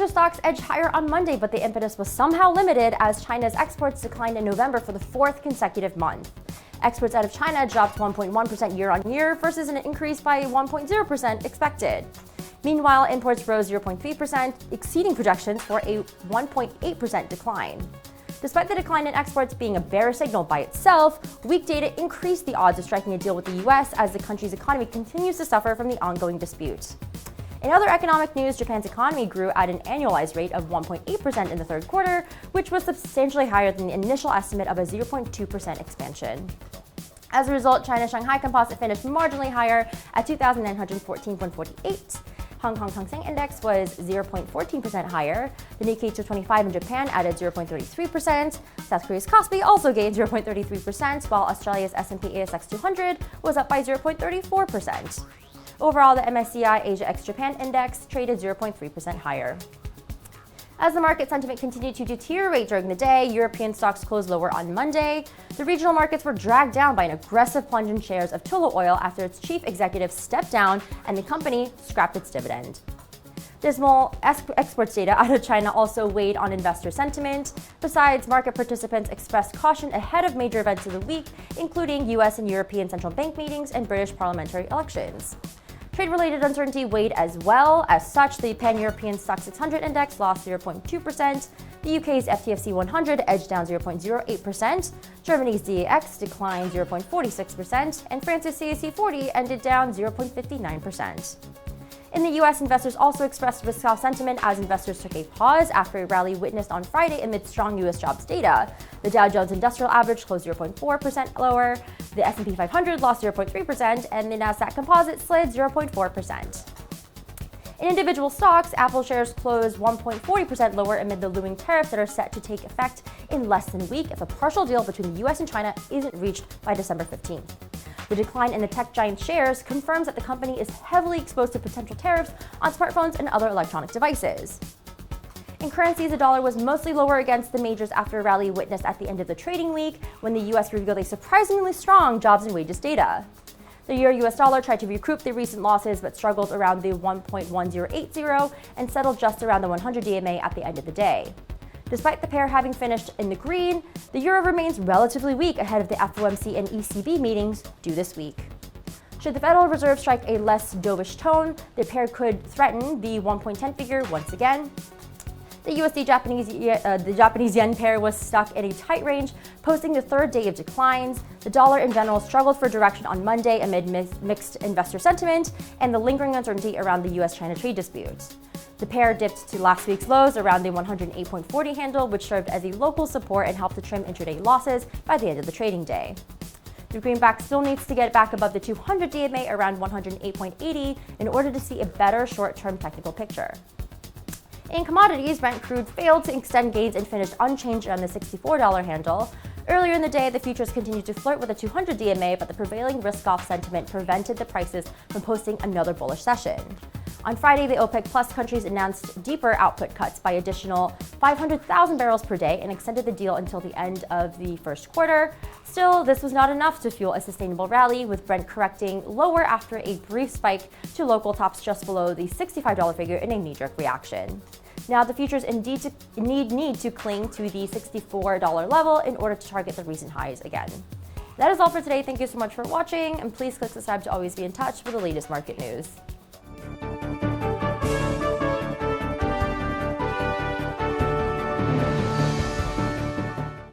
Other stocks edged higher on Monday, but the impetus was somehow limited as China's exports declined in November for the fourth consecutive month. Exports out of China dropped 1.1% year-on-year versus an increase by 1.0% expected. Meanwhile, imports rose 0.3%, exceeding projections for a 1.8% decline. Despite the decline in exports being a bearish signal by itself, weak data increased the odds of striking a deal with the US as the country's economy continues to suffer from the ongoing dispute. In other economic news, Japan's economy grew at an annualized rate of 1.8% in the third quarter, which was substantially higher than the initial estimate of a 0.2% expansion. As a result, China's Shanghai Composite finished marginally higher at 2,914.48. Hong Kong's Hang Seng Index was 0.14% higher. The Nikkei 225 in Japan added 0.33%. South Korea's Kospi also gained 0.33%, while Australia's S&P ASX 200 was up by 0.34%. Overall, the MSCI Asia ex-Japan Index traded 0.3% higher. As the market sentiment continued to deteriorate during the day, European stocks closed lower on Monday. The regional markets were dragged down by an aggressive plunge in shares of Tullow Oil after its chief executive stepped down and the company scrapped its dividend. Dismal exports data out of China also weighed on investor sentiment. Besides, market participants expressed caution ahead of major events of the week, including US and European central bank meetings and British parliamentary elections. Trade-related uncertainty weighed as well. As such, the Pan-European Stock 600 index lost 0.2%. The UK's FTSE 100 edged down 0.08%. Germany's DAX declined 0.46%, and France's CAC 40 ended down 0.59%. In the US, investors also expressed risk-off sentiment as investors took a pause after a rally witnessed on Friday amid strong US jobs data. The Dow Jones Industrial Average closed 0.4% lower, the S&P 500 lost 0.3%, and the Nasdaq Composite slid 0.4%. In individual stocks, Apple shares closed 1.40% lower amid the looming tariffs that are set to take effect in less than a week if a partial deal between the US and China isn't reached by December 15th. The decline in the tech giant shares confirms that the company is heavily exposed to potential tariffs on smartphones and other electronic devices. In currencies, the dollar was mostly lower against the majors after a rally witnessed at the end of the trading week when the US revealed a surprisingly strong jobs and wages data. The euro-US dollar tried to recoup the recent losses but struggled around the 1.1080 and settled just around the 100 DMA at the end of the day. Despite the pair having finished in the green, the euro remains relatively weak ahead of the FOMC and ECB meetings due this week. Should the Federal Reserve strike a less dovish tone, the pair could threaten the 1.10 figure once again. The USD Japanese yen pair was stuck in a tight range, posting the third day of declines. The dollar in general struggled for direction on Monday amid mixed investor sentiment and the lingering uncertainty around the US-China trade dispute. The pair dipped to last week's lows around the 108.40 handle, which served as a local support and helped to trim intraday losses by the end of the trading day. The greenback still needs to get back above the 200 DMA around 108.80 in order to see a better short-term technical picture. In commodities, Brent crude failed to extend gains and finished unchanged around the $64 handle. Earlier in the day, the futures continued to flirt with a 200 DMA, but the prevailing risk-off sentiment prevented the prices from posting another bullish session. On Friday, the OPEC Plus countries announced deeper output cuts by additional 500,000 barrels per day and extended the deal until the end of the first quarter. Still, this was not enough to fuel a sustainable rally, with Brent correcting lower after a brief spike to local tops just below the $65 figure in a knee-jerk reaction. Now, the futures indeed need to cling to the $64 level in order to target the recent highs again. That is all for today. Thank you so much for watching, and please click subscribe to always be in touch with the latest market news.